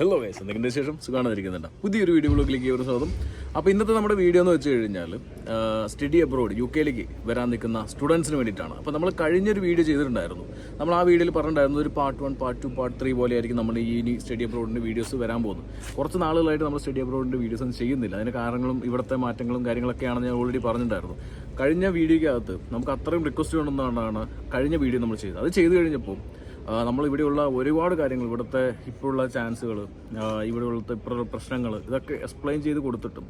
Hello guys, എന്തെങ്കിലും ശേഷം സുഖമാണെന്നിരിക്കുന്നുണ്ട്. പുതിയൊരു വീഡിയോ ബ്ലോഗിലേക്ക് ഒരു സ്വാഗതം. അപ്പോൾ ഇന്നത്തെ നമ്മുടെ വീഡിയോ എന്ന് വെച്ച് കഴിഞ്ഞാൽ സ്റ്റഡി അബ്രോഡ് UK വരാൻ നിൽക്കുന്ന സ്റ്റുഡൻസിന് വേണ്ടിയിട്ടാണ്. അപ്പോൾ നമ്മൾ കഴിഞ്ഞൊരു വീഡിയോ ചെയ്തിട്ടുണ്ടായിരുന്നു. നമ്മൾ ആ വീഡിയോയിൽ പറഞ്ഞിട്ടുണ്ടായിരുന്നു ഒരു പാർട്ട് 1, പാർട്ട് 2, പാർട്ട് 3 പോലെയായിരിക്കും നമ്മൾ ഈ സ്റ്റഡി അബ്രോഡിൻ്റെ വീഡിയോസ് വരാൻ പോകുന്നത്. കുറച്ച് നാളുകളായിട്ട് നമ്മൾ സ്റ്റഡി അബ്രോഡിൻ്റെ വീഡിയോസ് ഒന്നും ചെയ്യുന്നില്ല. അതിന് കാരണങ്ങളും ഇവിടുത്തെ മാറ്റങ്ങളും കാര്യങ്ങളൊക്കെയാണെന്ന് ഞാൻ ഓൾറെഡി പറഞ്ഞിട്ടുണ്ടായിരുന്നു. കഴിഞ്ഞ വീഡിയോയ്ക്കകത്ത് നമുക്ക് അത്രയും റിക്വസ്റ്റ് കൊണ്ടുവന്നാണ് കഴിഞ്ഞ വീഡിയോ നമ്മൾ ചെയ്തത്. അത് ചെയ്ത് കഴിഞ്ഞപ്പോൾ നമ്മളിവിടെയുള്ള ഒരുപാട് കാര്യങ്ങൾ, ഇവിടുത്തെ ഇപ്പോഴുള്ള ചാൻസുകൾ, ഇവിടെയുള്ള ഇപ്പോഴുള്ള പ്രശ്നങ്ങൾ, ഇതൊക്കെ എക്സ്പ്ലെയിൻ ചെയ്ത് കൊടുത്തിട്ടും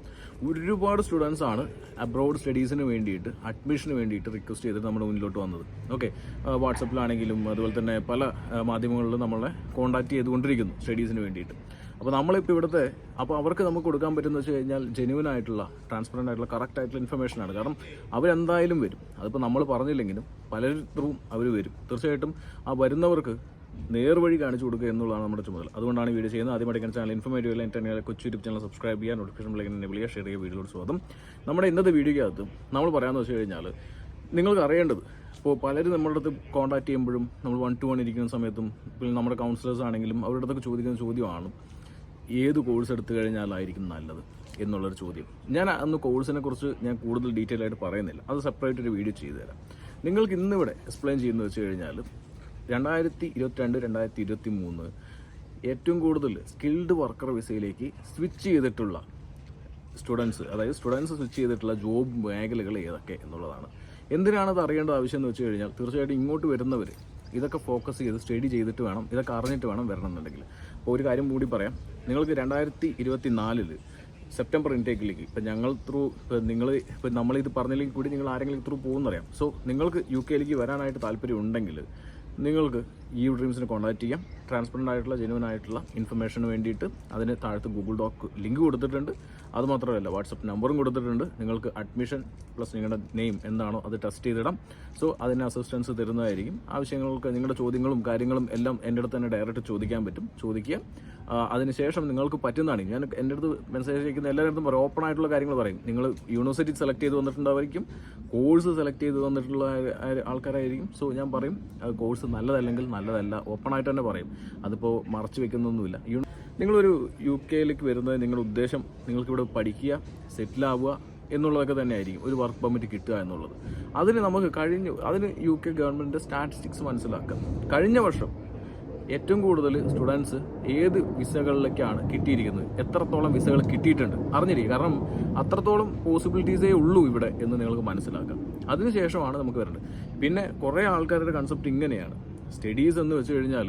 ഒരുപാട് സ്റ്റുഡൻസാണ് അബ്രോഡ് സ്റ്റഡീസിന് വേണ്ടിയിട്ട് അഡ്മിഷന് വേണ്ടിയിട്ട് റിക്വസ്റ്റ് ചെയ്തിട്ട് നമ്മുടെ മുന്നിലോട്ട് വന്നത്. ഓക്കെ, വാട്സപ്പിലാണെങ്കിലും അതുപോലെ തന്നെ പല മാധ്യമങ്ങളിലും നമ്മളെ കോൺടാക്ട് ചെയ്തുകൊണ്ടിരിക്കുന്നു സ്റ്റഡീസിന് വേണ്ടിയിട്ട്. അപ്പോൾ നമ്മളിപ്പോൾ ഇവിടുത്തെ അവർക്ക് നമുക്ക് കൊടുക്കാൻ പറ്റുമെന്ന് വെച്ച് കഴിഞ്ഞാൽ ജെന്യുവൻ ആയിട്ടുള്ള, ട്രാൻസ്പെറൻ്റ് ആയിട്ടുള്ള, കറക്റ്റ് ആയിട്ടുള്ള ഇൻഫർമേഷനാണ്. കാരണം അവരെന്തായാലും വരും. അതിപ്പോൾ നമ്മൾ പറഞ്ഞില്ലെങ്കിലും പലരും അവർ വരും. തീർച്ചയായിട്ടും ആ വരുന്നവർക്ക് നേർവഴി കാണിച്ചു കൊടുക്കുക എന്നുള്ളതാണ് നമ്മുടെ ചുമതല. അതുകൊണ്ടാണ് വീഡിയോ ചെയ്യുന്നത്. ആദ്യമായിട്ട് ചാനൽ ഇൻഫോർമേറ്റീവ് അല്ല എൻ്റെ കൊച്ചു യൂട്യൂബ് ചാനൽ സബ്സ്ക്രൈബ് ചെയ്യുക, നോട്ടിഫിക്കേഷൻ ബെൽ എനേബിൾ ചെയ്യുക, ഷെയർ ചെയ്യുക. വീഡിയോയോട് സ്വാഗതം. നമ്മുടെ ഇന്നത്തെ വീഡിയോയ്ക്കകത്ത് നമ്മൾ പറയാമെന്ന് വെച്ച് കഴിഞ്ഞാൽ നിങ്ങൾക്ക് അറിയേണ്ടത്, ഇപ്പോൾ പലരും നമ്മുടെ അടുത്ത് കോൺടാക്ട് ചെയ്യുമ്പോഴും നമ്മൾ 1-to-1 ഇരിക്കുന്ന സമയത്തും പിന്നെ നമ്മുടെ കൗൺസിലേഴ്സ് ആണെങ്കിലും അവരുടെ അടുത്തൊക്കെ ചോദിക്കുന്ന ചോദ്യമാണ് ഏത് കോഴ്സ് എടുത്തു കഴിഞ്ഞാലായിരിക്കും നല്ലത് എന്നുള്ളൊരു ചോദ്യം. ഞാൻ അന്ന് കോഴ്സിനെ കുറിച്ച് ഞാൻ കൂടുതൽ ഡീറ്റെയിൽ ആയിട്ട് പറയുന്നില്ല. അത് സെപ്പറേറ്റ് ഒരു വീഡിയോ ചെയ്തു തരാം. നിങ്ങൾക്ക് ഇന്നിവിടെ എക്സ്പ്ലെയിൻ ചെയ്യുന്നത് വെച്ച് കഴിഞ്ഞാൽ 2022-2023 ഏറ്റവും കൂടുതൽ സ്കിൽഡ് വർക്കർ വിസയിലേക്ക് സ്വിച്ച് ചെയ്തിട്ടുള്ള സ്റ്റുഡൻസ്, അതായത് സ്റ്റുഡൻസ് സ്വിച്ച് ചെയ്തിട്ടുള്ള ജോബ് മേഖലകൾ ഏതൊക്കെ എന്നുള്ളതാണ്. എന്തിനാണത് അറിയേണ്ട ആവശ്യം എന്ന് വെച്ച് കഴിഞ്ഞാൽ തീർച്ചയായിട്ടും ഇങ്ങോട്ട് വരുന്നവർ ഇതൊക്കെ ഫോക്കസ് ചെയ്ത് സ്റ്റഡി ചെയ്തിട്ട് വേണം, ഇതൊക്കെ അറിഞ്ഞിട്ട് വേണം വരണം എന്നുണ്ടെങ്കിൽ. അപ്പോൾ ഒരു കാര്യം കൂടി പറയാം. നിങ്ങൾക്ക് 2024 സെപ്റ്റംബർ ഇൻടേക്കിലേക്ക് ഇപ്പം ഞങ്ങൾ ത്രൂ, ഇപ്പം നമ്മളിത് പറഞ്ഞില്ലെങ്കിൽ കൂടി നിങ്ങൾ ആരെങ്കിലും ത്രൂ പോകുന്നറിയാം. സോ നിങ്ങൾക്ക് UK വരാനായിട്ട് താല്പര്യം ഉണ്ടെങ്കിൽ നിങ്ങൾക്ക് ഡ്രീംസിനെ കോൺടാക്ട് ചെയ്യാം. ട്രാൻസ്പെറൻ്റ് ആയിട്ടുള്ള, ജെന്യുവൻ ആയിട്ടുള്ള ഇൻഫർമേഷന് വേണ്ടിയിട്ട് അതിന് താഴത്ത് ഗൂഗിൾ ഡോക്ക് ലിങ്ക് കൊടുത്തിട്ടുണ്ട്. അതുമാത്രമല്ല വാട്സപ്പ് നമ്പറും കൊടുത്തിട്ടുണ്ട്. നിങ്ങൾക്ക് അഡ്മിഷൻ പ്ലസ് നിങ്ങളുടെ നെയിം എന്താണോ അത് ടെസ്റ്റ് ചെയ്തിടാം. സോ അതിന് അസിസ്റ്റൻസ് തരുന്നതായിരിക്കും. ആവശ്യങ്ങൾക്ക് നിങ്ങളുടെ ചോദ്യങ്ങളും കാര്യങ്ങളും എല്ലാം എൻ്റെ അടുത്ത് തന്നെ ഡയറക്റ്റ് ചോദിക്കാൻ പറ്റും. ചോദിക്കുക. അതിനുശേഷം നിങ്ങൾക്ക് പറ്റുന്നതാണ്. ഞാൻ എൻ്റെ അടുത്ത് മെസ്സേജ് അയക്കുന്ന എല്ലാവരുടെ പറയും, ഓപ്പൺ ആയിട്ടുള്ള കാര്യങ്ങൾ പറയും. നിങ്ങൾ യൂണിവേഴ്സിറ്റി സെലക്ട് ചെയ്ത് വന്നിട്ടുണ്ടായിരിക്കും, കോഴ്സ് സെലക്ട് ചെയ്ത് വന്നിട്ടുള്ള ആൾക്കാരായിരിക്കും. സോ ഞാൻ പറയും കോഴ്സ് നല്ലതല്ലെങ്കിൽ നല്ലതല്ല, ഓപ്പൺ ആയിട്ട് തന്നെ പറയും. അതിപ്പോൾ മറച്ചു വെക്കുന്നൊന്നുമില്ല. നിങ്ങളൊരു UK വരുന്നത് നിങ്ങളുടെ ഉദ്ദേശം നിങ്ങൾക്കിവിടെ പഠിക്കുക, സെറ്റിലാവുക എന്നുള്ളതൊക്കെ തന്നെ ആയിരിക്കും, ഒരു വർക്ക് പെർമിറ്റ് കിട്ടുക എന്നുള്ളത്. അതിന് നമുക്ക് അതിന് UK ഗവൺമെൻറ്റിൻ്റെ സ്റ്റാറ്റിസ്റ്റിക്സ് മനസ്സിലാക്കാം. കഴിഞ്ഞ വർഷം ഏറ്റവും കൂടുതൽ സ്റ്റുഡൻസ് ഏത് വിസകളിലേക്കാണ് കിട്ടിയിരിക്കുന്നത്, എത്രത്തോളം വിസകൾ കിട്ടിയിട്ടുണ്ട് അറിഞ്ഞിരിക്കും. കാരണം അത്രത്തോളം പോസിബിലിറ്റീസേ ഉള്ളൂ ഇവിടെ എന്ന് നിങ്ങൾക്ക് മനസ്സിലാക്കാം. അതിനുശേഷമാണ് നമുക്ക് വരേണ്ടത്. പിന്നെ കുറേ ആൾക്കാരുടെ കൺസെപ്റ്റ് ഇങ്ങനെയാണ്, സ്റ്റഡീസ് എന്ന് വെച്ച് കഴിഞ്ഞാൽ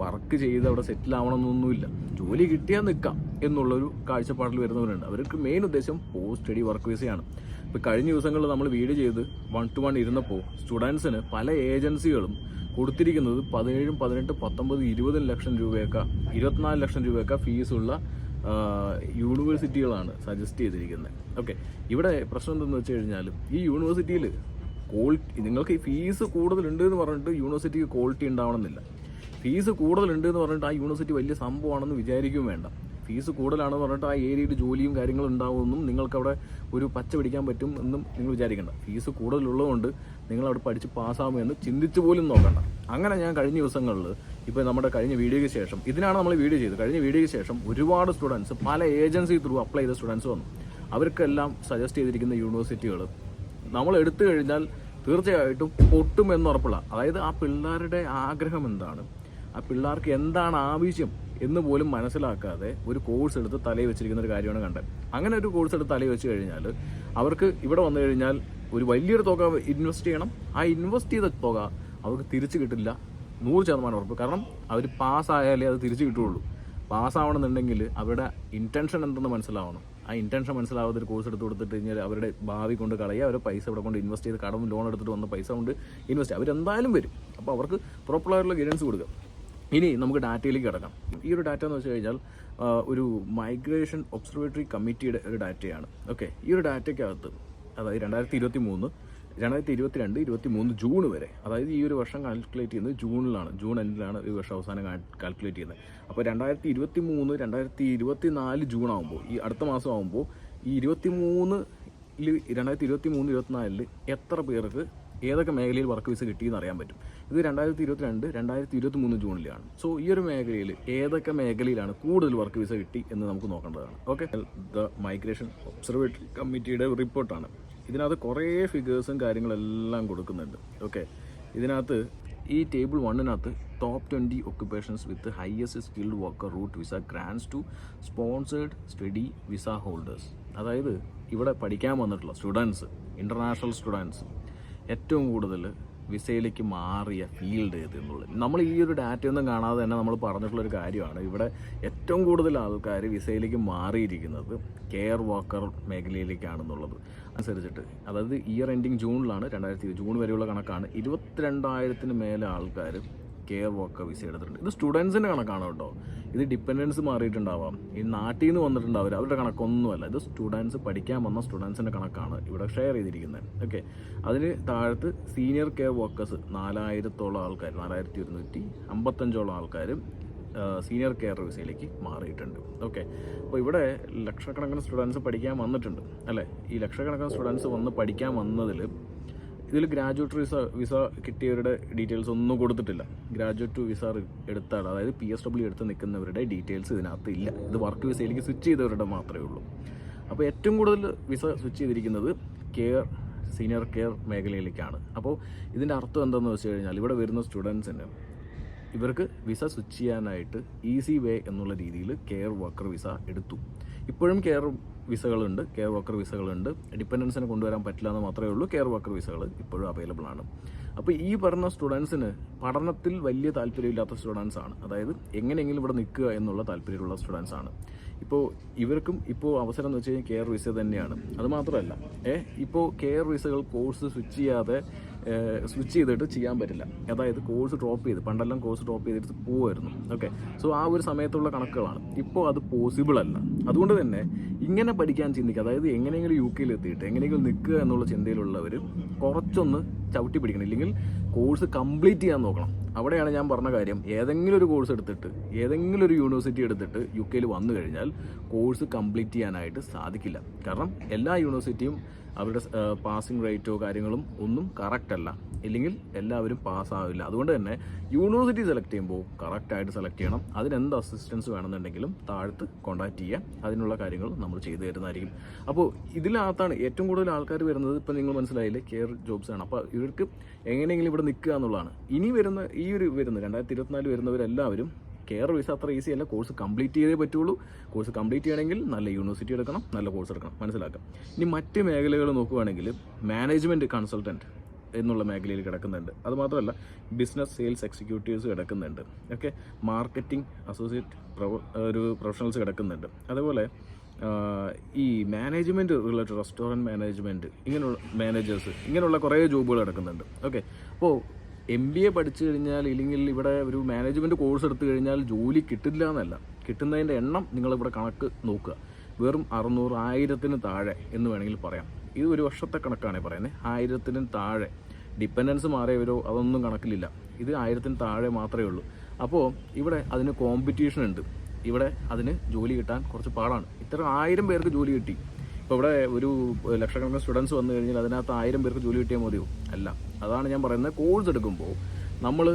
വർക്ക് ചെയ്ത് അവിടെ സെറ്റിൽ ആവണമെന്നൊന്നുമില്ല, ജോലി കിട്ടിയാൽ നിൽക്കാം എന്നുള്ളൊരു കാഴ്ചപ്പാടിൽ വരുന്നവരുണ്ട്. അവർക്ക് മെയിൻ ഉദ്ദേശം പോസ്റ്റ് സ്റ്റഡി വർക്ക് വിസയാണ്. ഇപ്പോൾ കഴിഞ്ഞ ദിവസങ്ങളിൽ നമ്മൾ വീഡിയോ ചെയ്ത് 1-to-1 ഇരുന്നപ്പോൾ സ്റ്റുഡൻസിന് പല ഏജൻസികളും കൊടുത്തിരിക്കുന്നത് 17, 18, 19, 20 ലക്ഷം രൂപയൊക്കെ, 24 ലക്ഷം രൂപയൊക്കെ ഫീസുള്ള യൂണിവേഴ്സിറ്റികളാണ് സജസ്റ്റ് ചെയ്തിരിക്കുന്നത്. ഓക്കെ, ഇവിടെ പ്രശ്നം എന്തെന്ന് വെച്ച് കഴിഞ്ഞാൽ ഈ യൂണിവേഴ്സിറ്റിയിൽ ക്വാളിറ്റി, നിങ്ങൾക്ക് ഈ ഫീസ് കൂടുതലുണ്ട് എന്ന് പറഞ്ഞിട്ട് യൂണിവേഴ്സിറ്റിക്ക് ക്വാളിറ്റി ഉണ്ടാവണമെന്നില്ല. ഫീസ് കൂടുതലുണ്ട് എന്ന് പറഞ്ഞിട്ട് ആ യൂണിവേഴ്സിറ്റി വലിയ സംഭവമാണെന്ന് വിചാരിക്കുകയും വേണ്ട. ഫീസ് കൂടുതലാണെന്ന് പറഞ്ഞിട്ട് ആ ഏരിയയിൽ ജോലിയും കാര്യങ്ങളും ഉണ്ടാവുമെന്നും നിങ്ങൾക്കവിടെ ഒരു പച്ച പിടിക്കാൻ പറ്റും എന്നും നിങ്ങൾ വിചാരിക്കേണ്ട. ഫീസ് കൂടുതലുള്ളതുകൊണ്ട് നിങ്ങളവിടെ പഠിച്ച് പാസ്സാകുമെന്ന് ചിന്തിച്ച് പോലും നോക്കണ്ട. അങ്ങനെ ഞാൻ കഴിഞ്ഞ ദിവസങ്ങളിൽ ഇപ്പോൾ നമ്മുടെ കഴിഞ്ഞ വീഡിയോയ്ക്ക് ശേഷം, ഇതിനാണ് നമ്മൾ വീഡിയോ ചെയ്തത്, കഴിഞ്ഞ വീഡിയോയ്ക്ക് ശേഷം ഒരുപാട് സ്റ്റുഡൻസ് പല ഏജൻസി ത്രൂ അപ്ലൈ ചെയ്ത സ്റ്റുഡൻസ് വന്നു. അവർക്കെല്ലാം സജസ്റ്റ് ചെയ്തിരിക്കുന്ന യൂണിവേഴ്സിറ്റികൾ നമ്മൾ എടുത്തു കഴിഞ്ഞാൽ തീർച്ചയായിട്ടും പൊട്ടുമെന്ന് ഉറപ്പുള്ള, അതായത് ആ പിള്ളേരുടെ ആഗ്രഹം എന്താണ്, ആ പിള്ളേർക്ക് എന്താണ് ആവശ്യം എന്ന് പോലും മനസ്സിലാക്കാതെ ഒരു കോഴ്സ് എടുത്ത് തലയിൽ വെച്ചിരിക്കുന്ന ഒരു കാര്യമാണ് കണ്ടത്. അങ്ങനെ ഒരു കോഴ്സ് എടുത്ത് തലയിൽ വെച്ച് കഴിഞ്ഞാൽ അവർക്ക് ഇവിടെ വന്നു കഴിഞ്ഞാൽ ഒരു വലിയൊരു തുക ഇൻവെസ്റ്റ് ചെയ്യണം. ആ ഇൻവെസ്റ്റ് ചെയ്ത തുക അവർക്ക് തിരിച്ചു കിട്ടില്ല, 100% ഉറപ്പ്. കാരണം അവർ പാസ്സായാലേ അത് തിരിച്ചു കിട്ടുകയുള്ളൂ. പാസ്സാവണമെന്നുണ്ടെങ്കിൽ അവരുടെ ഇൻറ്റൻഷൻ എന്തെന്ന് മനസ്സിലാവണം. ആ ഇൻറ്റൻഷൻ മനസ്സിലാവാതെ ഒരു കോഴ്സ് എടുത്ത് കൊടുത്തിട്ട് കഴിഞ്ഞാൽ അവരുടെ ഭാവി കൊണ്ട് കളയുക, അവരുടെ പൈസ ഇവിടെ കൊണ്ട് ഇൻവെസ്റ്റ് ചെയ്ത് കടവും ലോൺ എടുത്തിട്ട് വന്ന പൈസ കൊണ്ട് ഇൻവെസ്റ്റ് അവരെന്തായാലും വരും. അപ്പോൾ അവർക്ക് പ്രോപ്പറായിട്ടുള്ള ഗൈഡൻസ് കൊടുക്കുക. ഇനി നമുക്ക് ഡാറ്റയിലേക്ക് കിടക്കാം. ഈ ഒരു ഡാറ്റ എന്ന് വെച്ച് കഴിഞ്ഞാൽ ഒരു മൈഗ്രേഷൻ ഒബ്സർവേറ്ററി കമ്മിറ്റിയുടെ ഒരു ഡാറ്റയാണ്. ഓക്കെ, ഈ ഒരു ഡാറ്റയ്ക്കകത്ത് അതായത് 2022, 2023 ജൂൺ വരെ, അതായത് ഈ ഒരു വർഷം കാൽക്കുലേറ്റ് ചെയ്യുന്നത് ജൂണിലാണ്, ജൂൺ എൻഡിലാണ് ഈ വർഷം അവസാനം കാൽക്കുലേറ്റ് ചെയ്യുന്നത്. അപ്പോൾ 2023, 2024 ജൂൺ ആകുമ്പോൾ, ഈ അടുത്ത മാസം ആകുമ്പോൾ ഈ 2023, 2024 എത്ര പേർക്ക് ഏതൊക്കെ മേഖലയിൽ വർക്ക് വിസ കിട്ടിയെന്ന് അറിയാൻ പറ്റും. ഇത് 2022 2023 ജൂണിലാണ്. സോ ഈ ഒരു മേഖലയിൽ ഏതൊക്കെ മേഖലയിലാണ് കൂടുതൽ വർക്ക് വിസ കിട്ടി എന്ന് നമുക്ക് നോക്കേണ്ടതാണ്. ഓക്കെ, ദ മൈഗ്രേഷൻ ഒബ്സർവേറ്ററി കമ്മിറ്റിയുടെ റിപ്പോർട്ടാണ്. ഇതിനകത്ത് കുറേ ഫിഗേഴ്സും കാര്യങ്ങളെല്ലാം കൊടുക്കുന്നുണ്ട്. ഓക്കെ, ഇതിനകത്ത് ഈ ടേബിൾ 1-നകത്ത് top 20 occupations with highest skilled worker route visa grants to sponsored study visa holders. അതായത് ഇവിടെ പഠിക്കാൻ വന്നിട്ടുള്ള സ്റ്റുഡൻസ്, ഇൻ്റർനാഷണൽ സ്റ്റുഡൻസ് ഏറ്റവും കൂടുതൽ വിസയിലേക്ക് മാറിയ ഫീൽഡ് ഏത് എന്നുള്ളത് നമ്മൾ ഈ ഒരു ഡാറ്റയൊന്നും കാണാതെ തന്നെ നമ്മൾ പറഞ്ഞിട്ടുള്ളൊരു കാര്യമാണ്. ഇവിടെ ഏറ്റവും കൂടുതൽ ആൾക്കാർ വിസയിലേക്ക് മാറിയിരിക്കുന്നത് കെയർ വർക്കർ മേഖലയിലേക്കാണെന്നുള്ളത് അനുസരിച്ചിട്ട്, അതായത് ഇയർ എൻഡിങ് ജൂണിലാണ്, 2020 ജൂൺ വരെയുള്ള കണക്കാണ്. 22,000-ന് മേലെ ആൾക്കാർ കെയർ വർക്കർ വിസ എടുത്തിട്ടുണ്ട്. ഇത് സ്റ്റുഡൻസിൻ്റെ കണക്കാണ് കേട്ടോ. ഇത് ഡിപ്പെൻഡൻസ് മാറിയിട്ടുണ്ടാവാം, ഈ നാട്ടിൽ നിന്ന് വന്നിട്ടുണ്ടാവില്ല, അവരുടെ കണക്കൊന്നുമല്ല. ഇത് സ്റ്റുഡൻസ്, പഠിക്കാൻ വന്ന സ്റ്റുഡൻസിൻ്റെ കണക്കാണ് ഇവിടെ ഷെയർ ചെയ്തിരിക്കുന്നത്. ഓക്കെ, അതിന് താഴത്ത് സീനിയർ കെയർ വർക്കേഴ്സ് 4,000-ഓളം ആൾക്കാർ, 4,255-ഓളം ആൾക്കാർ സീനിയർ കെയർ വിസയിലേക്ക് മാറിയിട്ടുണ്ട്. ഓക്കെ, അപ്പോൾ ഇവിടെ ലക്ഷക്കണക്കിന് സ്റ്റുഡൻസ് പഠിക്കാൻ വന്നിട്ടുണ്ട് അല്ലേ. ഈ ലക്ഷക്കണക്കിന് സ്റ്റുഡൻസ് വന്ന് പഠിക്കാൻ വന്നതിൽ ഇതിൽ ഗ്രാജുവേറ്റ് വിസ കിട്ടിയവരുടെ ഡീറ്റെയിൽസ് ഒന്നും കൊടുത്തിട്ടില്ല. ഗ്രാജുവേറ്റ് വിസ എടുത്താണ്, അതായത് PSW എടുത്ത് നിൽക്കുന്നവരുടെ ഡീറ്റെയിൽസ് ഇതിനകത്ത് ഇല്ല. ഇത് വർക്ക് വിസയിലേക്ക് സ്വിച്ച് ചെയ്തവരുടെ മാത്രമേ ഉള്ളൂ. അപ്പോൾ ഏറ്റവും കൂടുതൽ വിസ സ്വിച്ച് ചെയ്തിരിക്കുന്നത് സീനിയർ കെയർ മേഖലയിലേക്കാണ്. അപ്പോൾ ഇതിൻ്റെ അർത്ഥം എന്താണെന്ന് വെച്ച് കഴിഞ്ഞാൽ ഇവിടെ വരുന്ന സ്റ്റുഡൻസിന് ഇവർക്ക് വിസ സ്വിച്ച് ചെയ്യാനായിട്ട് ഈസി വേ എന്നുള്ള രീതിയിൽ കെയർ വർക്കർ വിസ എടുത്തു. ഇപ്പോഴും കെയർ വർക്കർ വിസകളുണ്ട്. ഡിപ്പെൻഡൻസിനെ കൊണ്ടുവരാൻ പറ്റില്ല എന്ന് മാത്രമേ ഉള്ളൂ. കെയർ വർക്കർ വിസകൾ ഇപ്പോഴും അവൈലബിൾ ആണ്. അപ്പോൾ ഈ പറഞ്ഞ സ്റ്റുഡൻസിന് പഠനത്തിൽ വലിയ താല്പര്യമില്ലാത്ത സ്റ്റുഡൻസ് ആണ്, അതായത് എങ്ങനെയെങ്കിലും ഇവിടെ നിൽക്കുക എന്നുള്ള താല്പര്യമുള്ള സ്റ്റുഡൻസ് ആണ്. ഇപ്പോൾ ഇവർക്കും ഇപ്പോൾ അവസരം എന്ന് വെച്ച് കഴിഞ്ഞാൽ കെയർ വിസ തന്നെയാണ്. അതുമാത്രമല്ല, ഇപ്പോൾ കെയർ വിസകൾ കോഴ്സ് സ്വിച്ച് ചെയ്തിട്ട് ചെയ്യാൻ പറ്റില്ല. അതായത് കോഴ്സ് ഡ്രോപ്പ് ചെയ്ത്, പണ്ടെല്ലാം കോഴ്സ് ഡ്രോപ്പ് ചെയ്തിട്ട് പോകുമായിരുന്നു. ഓക്കെ, സോ ആ ഒരു സമയത്തുള്ള കണക്കുകളാണ്. ഇപ്പോൾ അത് പോസിബിൾ അല്ല. അതുകൊണ്ട് തന്നെ ഇങ്ങനെ പഠിക്കാൻ ചിന്തിക്കുക, അതായത് എങ്ങനെയെങ്കിലും UK എത്തിയിട്ട് എങ്ങനെയെങ്കിലും നിൽക്കുക എന്നുള്ള ചിന്തയിലുള്ളവർ കുറച്ചൊന്ന് ചവിട്ടി പിടിക്കണം, ഇല്ലെങ്കിൽ കോഴ്സ് കംപ്ലീറ്റ് ചെയ്യാൻ നോക്കണം. അവിടെയാണ് ഞാൻ പറഞ്ഞ കാര്യം. ഏതെങ്കിലും ഒരു കോഴ്സ് എടുത്തിട്ട്, ഏതെങ്കിലും ഒരു യൂണിവേഴ്സിറ്റി എടുത്തിട്ട് UK വന്നു കഴിഞ്ഞാൽ കോഴ്സ് കംപ്ലീറ്റ് ചെയ്യാനായിട്ട് സാധിക്കില്ല. കാരണം എല്ലാ യൂണിവേഴ്സിറ്റിയും അവരുടെ പാസിംഗ് റേറ്റോ കാര്യങ്ങളും ഒന്നും കറക്റ്റ് അല്ല, ഇല്ലെങ്കിൽ എല്ലാവരും പാസ്സാവില്ല. അതുകൊണ്ട് തന്നെ യൂണിവേഴ്സിറ്റി സെലക്ട് ചെയ്യുമ്പോൾ കറക്റ്റായിട്ട് സെലക്ട് ചെയ്യണം. അതിനെന്ത് അസിസ്റ്റൻസ് വേണമെന്നുണ്ടെങ്കിലും താഴത്ത് കോൺടാക്ട് ചെയ്യാം. അതിനുള്ള കാര്യങ്ങൾ നമ്മൾ ചെയ്തു തരുന്നതായിരിക്കും. അപ്പോൾ ഇതിനകത്താണ് ഏറ്റവും കൂടുതൽ ആൾക്കാർ വരുന്നത്. ഇപ്പം നിങ്ങൾ മനസ്സിലായില്ലേ, കെയർ ജോബ്സ് ആണ്. അപ്പോൾ ഇവർക്ക് എങ്ങനെയെങ്കിലും ഇവിടെ നിൽക്കുക എന്നുള്ളതാണ്. ഇനി വരുന്ന 2024 വരുന്നവരെല്ലാവരും കെയർ വിസ അത്ര ഈസി അല്ല. കോഴ്സ് കംപ്ലീറ്റ് ചെയ്തേ പറ്റുള്ളൂ. കോഴ്സ് കംപ്ലീറ്റ് ചെയ്യണമെങ്കിൽ നല്ല യൂണിവേഴ്സിറ്റി എടുക്കണം, നല്ല കോഴ്സ് എടുക്കണം, മനസ്സിലാക്കാം. ഇനി മറ്റ് മേഖലകൾ നോക്കുകയാണെങ്കിൽ മാനേജ്മെൻറ്റ് കൺസൾട്ടൻറ്റ് എന്നുള്ള മേഖലയിൽ കിടക്കുന്നുണ്ട്. അതുമാത്രമല്ല ബിസിനസ് സെയിൽസ് എക്സിക്യൂട്ടീവ്സ് കിടക്കുന്നുണ്ട്. ഓക്കെ, മാർക്കറ്റിംഗ് അസോസിയേറ്റ് പ്രൊഫഷണൽസ് കിടക്കുന്നുണ്ട്. അതുപോലെ ഈ മാനേജ്മെൻറ്റ് റിലേറ്റഡ് റെസ്റ്റോറൻറ്റ് മാനേജ്മെൻറ്റ്, ഇങ്ങനെയുള്ള മാനേജേഴ്സ്, ഇങ്ങനെയുള്ള കുറേ ജോബുകൾ കിടക്കുന്നുണ്ട്. ഓക്കെ, അപ്പോൾ MBA പഠിച്ചു കഴിഞ്ഞാൽ, ഇല്ലെങ്കിൽ ഇവിടെ ഒരു മാനേജ്മെൻറ്റ് കോഴ്സ് എടുത്തു കഴിഞ്ഞാൽ ജോലി കിട്ടില്ല എന്നല്ല, കിട്ടുന്നതിൻ്റെ എണ്ണം നിങ്ങളിവിടെ കണക്ക് നോക്കുക. വെറും 600, 1000-ന് താഴെ എന്ന് വേണമെങ്കിൽ പറയാം. ഇത് ഒരു വർഷത്തെ കണക്കാണ് പറയുന്നത്. 1000-ന് താഴെ. ഡിപ്പെൻഡൻസ് മാറിയവരോ അതൊന്നും കണക്കിലില്ല. ഇത് 1000-ന് താഴെ മാത്രമേ ഉള്ളൂ. അപ്പോൾ ഇവിടെ അതിന് കോമ്പറ്റീഷൻ ഉണ്ട്. ഇവിടെ അതിന് ജോലി കിട്ടാൻ കുറച്ച് പാടാണ്. ഇത്ര 1000 പേർക്ക് ജോലി കിട്ടി. ഇപ്പോൾ ഇവിടെ ഒരു ലക്ഷക്കണക്കിന് സ്റ്റുഡൻസ് വന്നു കഴിഞ്ഞാൽ അതിനകത്ത് 1000 പേർക്ക് ജോലി കിട്ടിയാൽ മതിയോ? അല്ല. അതാണ് ഞാൻ പറയുന്നത്. കോഴ്സ് എടുക്കുമ്പോൾ നമ്മൾ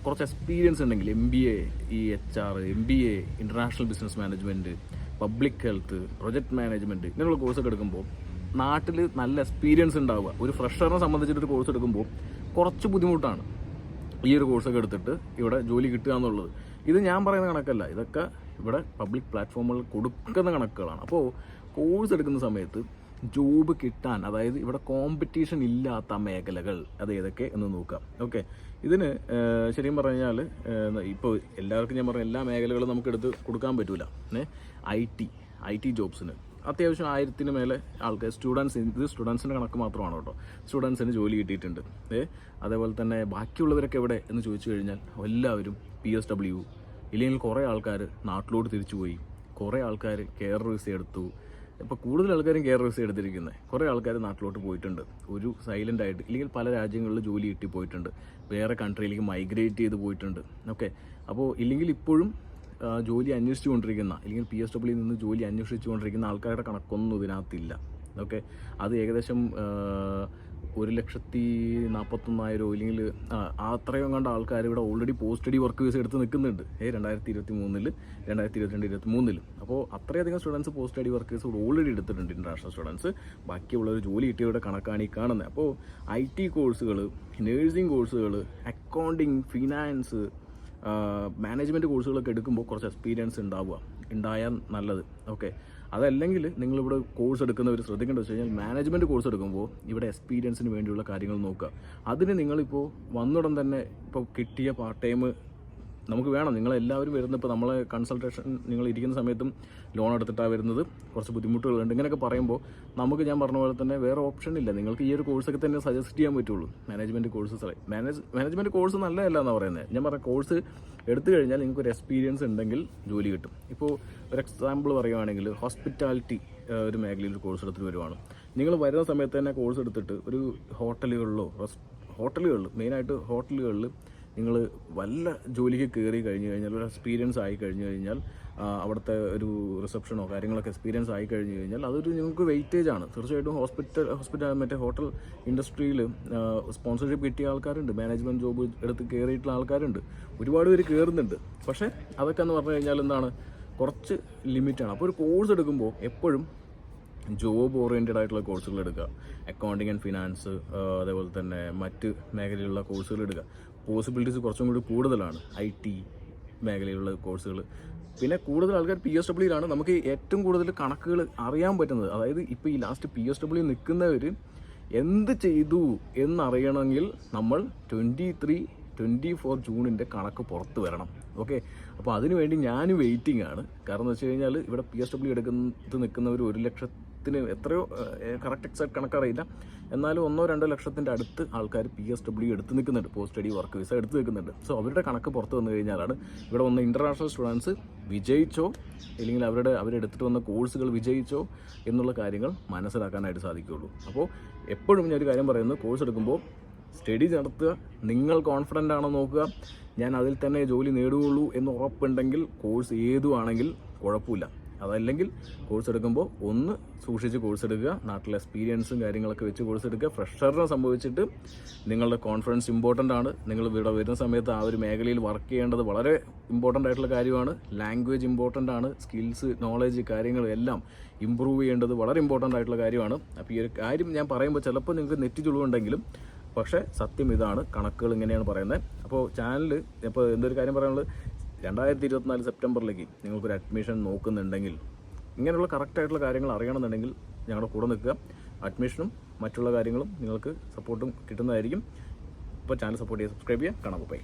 കുറച്ച് എക്സ്പീരിയൻസ് ഉണ്ടെങ്കിൽ, MBA, HR, MBA, international business management, public health, project management, ഇങ്ങനെയുള്ള കോഴ്സൊക്കെ എടുക്കുമ്പോൾ നാട്ടിൽ നല്ല എക്സ്പീരിയൻസ് ഉണ്ടാവുക. ഒരു ഫ്രഷറിനെ സംബന്ധിച്ചിട്ടൊരു കോഴ്സ് എടുക്കുമ്പോൾ കുറച്ച് ബുദ്ധിമുട്ടാണ് ഈ ഒരു കോഴ്സൊക്കെ എടുത്തിട്ട് ഇവിടെ ജോലി കിട്ടുക എന്നുള്ളത്. ഇത് ഞാൻ പറയുന്ന കണക്കല്ല, ഇതൊക്കെ ഇവിടെ പബ്ലിക് പ്ലാറ്റ്ഫോമുകൾ കൊടുക്കുന്ന കണക്കുകളാണ്. അപ്പോൾ കോഴ്സ് എടുക്കുന്ന സമയത്ത് ജോബ് കിട്ടാൻ, അതായത് ഇവിടെ കോമ്പറ്റീഷൻ ഇല്ലാത്ത മേഖലകൾ അത് ഏതൊക്കെ എന്ന് നോക്കാം. ഓക്കെ, ഇതിന് ശരിക്കും പറഞ്ഞാൽ ഇപ്പോൾ എല്ലാവർക്കും ഞാൻ പറഞ്ഞ എല്ലാ മേഖലകളും നമുക്ക് എടുത്ത് കൊടുക്കാൻ പറ്റില്ല. IT ജോബ്സിന് അത്യാവശ്യം 1000-ന് മേലെ ആൾക്കാർ ഇത് സ്റ്റുഡൻസിൻ്റെ കണക്ക് മാത്രമാണ് കേട്ടോ. സ്റ്റുഡൻസിന് ജോലി കിട്ടിയിട്ടുണ്ട്. അതേപോലെ തന്നെ ബാക്കിയുള്ളവരൊക്കെ എവിടെ എന്ന് ചോദിച്ചു കഴിഞ്ഞാൽ എല്ലാവരും PSW, ഇല്ലെങ്കിൽ കുറേ ആൾക്കാർ നാട്ടിലോട്ട് തിരിച്ചുപോയി, കുറേ ആൾക്കാർ കെയർ വിസ എടുത്തു. ഇപ്പോൾ കൂടുതൽ ആൾക്കാരും കെയർ വിസ എടുത്തിരിക്കുന്നത്. കുറേ ആൾക്കാർ നാട്ടിലോട്ട് പോയിട്ടുണ്ട്, ഒരു സൈലൻ്റ് ആയിട്ട്, ഇല്ലെങ്കിൽ പല രാജ്യങ്ങളിൽ ജോലി കിട്ടി പോയിട്ടുണ്ട്, വേറെ കൺട്രിയിലേക്ക് മൈഗ്രേറ്റ് ചെയ്ത് പോയിട്ടുണ്ട്. ഓക്കെ, അപ്പോൾ ഇല്ലെങ്കിൽ ഇപ്പോഴും ജോലി അന്വേഷിച്ചുകൊണ്ടിരിക്കുന്ന, അല്ലെങ്കിൽ PSW നിന്ന് ജോലി അന്വേഷിച്ചുകൊണ്ടിരിക്കുന്ന ആൾക്കാരുടെ കണക്കൊന്നും ഇതിനകത്തില്ല. ഓക്കെ, അത് ഏകദേശം 1,41,000 ഇല്ലെങ്കിൽ അത്രയും കണ്ട ആൾക്കാർ ഇവിടെ already post study work visa എടുത്ത് നിൽക്കുന്നുണ്ട് 2023 2022-23. അപ്പോൾ അത്രയധികം students post study work visa already എടുത്തിട്ടുണ്ട് ഇൻ്റർനാഷണൽ സ്റ്റുഡൻസ്. ബാക്കിയുള്ളവർ ജോലി കിട്ടിയവരുടെ കണക്കാണ് ഈ കാണുന്നത്. അപ്പോൾ IT കോഴ്സുകൾ, നേഴ്സിംഗ് കോഴ്സുകൾ, അക്കൗണ്ടിങ്, ഫിനാൻസ്, മാനേജ്മെൻറ്റ് കോഴ്സുകളൊക്കെ എടുക്കുമ്പോൾ കുറച്ച് എക്സ്പീരിയൻസ് ഉണ്ടായാൽ നല്ലത്. ഓക്കെ, അതല്ലെങ്കിൽ നിങ്ങളിവിടെ കോഴ്സ് എടുക്കുന്നവർ ശ്രദ്ധിക്കേണ്ടത് വെച്ച് കഴിഞ്ഞാൽ മാനേജ്മെൻറ്റ് കോഴ്സ് എടുക്കുമ്പോൾ ഇവിടെ എക്സ്പീരിയൻസിന് വേണ്ടിയുള്ള കാര്യങ്ങൾ നോക്കുക. അതിന് നിങ്ങളിപ്പോൾ വന്നുടൻ തന്നെ ഇപ്പോൾ കിട്ടിയ പാർട്ട് ടൈം നമുക്ക് വേണം. നിങ്ങളെല്ലാവരും വരുന്നത് ഇപ്പോൾ നമ്മളെ കൺസൾട്ടേഷൻ നിങ്ങൾ ഇരിക്കുന്ന സമയത്തും ലോൺ എടുത്തിട്ടാണ് വരുന്നത്, കുറച്ച് ബുദ്ധിമുട്ടുകളുണ്ട്. ഇങ്ങനെയൊക്കെ പറയുമ്പോൾ നമുക്ക് ഞാൻ പറഞ്ഞ പോലെ തന്നെ വേറെ ഓപ്ഷൻ ഇല്ല. നിങ്ങൾക്ക് ഈ ഒരു കോഴ്സൊക്കെ തന്നെ സജസ്റ്റ് ചെയ്യാൻ പറ്റുള്ളൂ. മാനേജ്മെൻറ്റ് കോഴ്സസ് മാനേജ്മെൻറ്റ് കോഴ്സ് നല്ലതല്ല എന്നാണ് പറയുന്നത്. ഞാൻ പറഞ്ഞ കോഴ്സ് എടുത്തു കഴിഞ്ഞാൽ നിങ്ങൾക്കൊരു എക്സ്പീരിയൻസ് ഉണ്ടെങ്കിൽ ജോലി കിട്ടും. ഇപ്പോൾ ഒരു എക്സാമ്പിൾ പറയുകയാണെങ്കിൽ ഹോസ്പിറ്റാലിറ്റി ഒരു മേഖലയിൽ ഒരു കോഴ്സ് എടുത്തിട്ട് വരുവാണ്. നിങ്ങൾ വരുന്ന സമയത്ത് തന്നെ കോഴ്സ് എടുത്തിട്ട് ഒരു ഹോട്ടലുകളിൽ മെയിനായിട്ട് ഹോട്ടലുകളിൽ നിങ്ങൾ വല്ല ജോലിക്ക് കയറി കഴിഞ്ഞ് കഴിഞ്ഞാൽ, ഒരു എക്സ്പീരിയൻസ് ആയി കഴിഞ്ഞ് കഴിഞ്ഞാൽ, അവിടുത്തെ ഒരു റിസപ്ഷനോ കാര്യങ്ങളൊക്കെ എക്സ്പീരിയൻസ് ആയി കഴിഞ്ഞ് കഴിഞ്ഞാൽ അതൊരു നിങ്ങൾക്ക് വെയിറ്റേജ് ആണ്. തീർച്ചയായിട്ടും മറ്റേ ഹോട്ടൽ ഇൻഡസ്ട്രിയിൽ സ്പോൺസർഷിപ്പ് കിട്ടിയ ആൾക്കാരുണ്ട്, മാനേജ്മെൻറ്റ് ജോബ് എടുത്ത് കയറിയിട്ടുള്ള ആൾക്കാരുണ്ട്, ഒരുപാട് പേര് കയറുന്നുണ്ട്. പക്ഷേ അതൊക്കെ എന്ന് പറഞ്ഞു കഴിഞ്ഞാൽ എന്താണ്, കുറച്ച് ലിമിറ്റാണ്. അപ്പോൾ ഒരു കോഴ്സ് എടുക്കുമ്പോൾ എപ്പോഴും ജോബ് ഓറിയൻറ്റഡ് ആയിട്ടുള്ള കോഴ്സുകൾ എടുക്കുക. അക്കൗണ്ടിങ് ആൻഡ് ഫിനാൻസ്, അതേപോലെ തന്നെ മറ്റ് മേഖലയിലുള്ള കോഴ്സുകൾ എടുക്കുക. പോസിബിലിറ്റീസ് കുറച്ചും കൂടി കൂടുതലാണ് IT മേഖലയിലുള്ള കോഴ്സുകൾ. പിന്നെ കൂടുതൽ ആൾക്കാർ PSW നമുക്ക് ഏറ്റവും കൂടുതൽ കണക്കുകൾ അറിയാൻ പറ്റുന്നത്. അതായത് ഇപ്പോൾ ഈ ലാസ്റ്റ് PSW നിൽക്കുന്നവർ എന്ത് ചെയ്തു എന്നറിയണമെങ്കിൽ നമ്മൾ 23-24 ജൂണിൻ്റെ കണക്ക് പുറത്ത് വരണം. ഓക്കെ, അപ്പോൾ അതിനുവേണ്ടി ഞാൻ വെയിറ്റിംഗ് ആണ്. കാരണം എന്ന് വെച്ച് കഴിഞ്ഞാൽ ഇവിടെ PSW എടുക്കുന്നത് നിൽക്കുന്നവർ 1 ലക്ഷത്തിന് എത്രയോ കറക്റ്റ് എക്സാക്ട് കണക്കറിയില്ല, എന്നാലും 1-2 ലക്ഷത്തിൻ്റെ അടുത്ത് ആൾക്കാർ PSW എടുത്ത് നിൽക്കുന്നുണ്ട്, പോസ്റ്റ് സ്റ്റഡി വർക്ക് വിസ എടുത്ത് നിൽക്കുന്നുണ്ട്. സോ അവരുടെ കണക്ക് പുറത്ത് വന്നു കഴിഞ്ഞാലാണ് ഇവിടെ വന്ന ഇൻ്റർനാഷണൽ സ്റ്റുഡൻസ് വിജയിച്ചോ അല്ലെങ്കിൽ അവരെടുത്തിട്ട് വന്ന കോഴ്സുകൾ വിജയിച്ചോ എന്നുള്ള കാര്യങ്ങൾ മനസ്സിലാക്കാനായിട്ട് സാധിക്കുകയുള്ളൂ. അപ്പോൾ എപ്പോഴും ഞാനൊരു കാര്യം പറയുന്നത്, കോഴ്സ് എടുക്കുമ്പോൾ സ്റ്റഡി നടത്തുക, നിങ്ങൾ കോൺഫിഡൻ്റ് ആണോ നോക്കുക. ഞാൻ അതിൽ തന്നെ ജോലി നേടുകയുള്ളൂ എന്ന് ഉറപ്പുണ്ടെങ്കിൽ കോഴ്സ് ഏതുവാണെങ്കിൽ കുഴപ്പമില്ല. അതല്ലെങ്കിൽ കോഴ്സ് എടുക്കുമ്പോൾ ഒന്ന് സൂക്ഷിച്ച് കോഴ്സ് എടുക്കുക. നാട്ടിലെ എക്സ്പീരിയൻസും കാര്യങ്ങളൊക്കെ വെച്ച് കോഴ്സ് എടുക്കുക. ഫ്രഷറിനെ സംഭവിച്ചിട്ട് നിങ്ങളുടെ കോൺഫിഡൻസ് ഇമ്പോർട്ടൻ്റ് ആണ്. നിങ്ങൾ ഇവിടെ വരുന്ന സമയത്ത് ആ ഒരു മേഖലയിൽ വർക്ക് ചെയ്യേണ്ടത് വളരെ ഇമ്പോർട്ടൻ്റ് ആയിട്ടുള്ള കാര്യമാണ്. ലാംഗ്വേജ് ഇമ്പോർട്ടൻ്റ് ആണ്. സ്കിൽസ്, നോളജ് കാര്യങ്ങൾ എല്ലാം ഇമ്പ്രൂവ് ചെയ്യേണ്ടത് വളരെ ഇമ്പോർട്ടൻ്റ് ആയിട്ടുള്ള കാര്യമാണ്. അപ്പോൾ ഈ ഒരു കാര്യം ഞാൻ പറയുമ്പോൾ ചിലപ്പോൾ നിങ്ങൾക്ക് നെറ്റ് ചുളിവുണ്ടെങ്കിലും പക്ഷേ സത്യം ഇതാണ്, കണക്കുകൾ ഇങ്ങനെയാണ് പറയുന്നത്. അപ്പോൾ ചാനൽ ഇപ്പോൾ എന്തൊരു കാര്യം പറയാനുള്ളത്, 2024 സെപ്റ്റംബറിലേക്ക് നിങ്ങൾക്കൊരു അഡ്മിഷൻ നോക്കുന്നുണ്ടെങ്കിൽ, ഇങ്ങനെയുള്ള കറക്റ്റായിട്ടുള്ള കാര്യങ്ങൾ അറിയണമെന്നുണ്ടെങ്കിൽ ഞങ്ങളുടെ കൂടെ നിൽക്കുക. അഡ്മിഷനും മറ്റുള്ള കാര്യങ്ങളും നിങ്ങൾക്ക് സപ്പോർട്ടും കിട്ടുന്നതായിരിക്കും. ഇപ്പോൾ ചാനൽ സപ്പോർട്ട് ചെയ്യുക, സബ്സ്ക്രൈബ് ചെയ്യുക. കാണാം, ബൈ.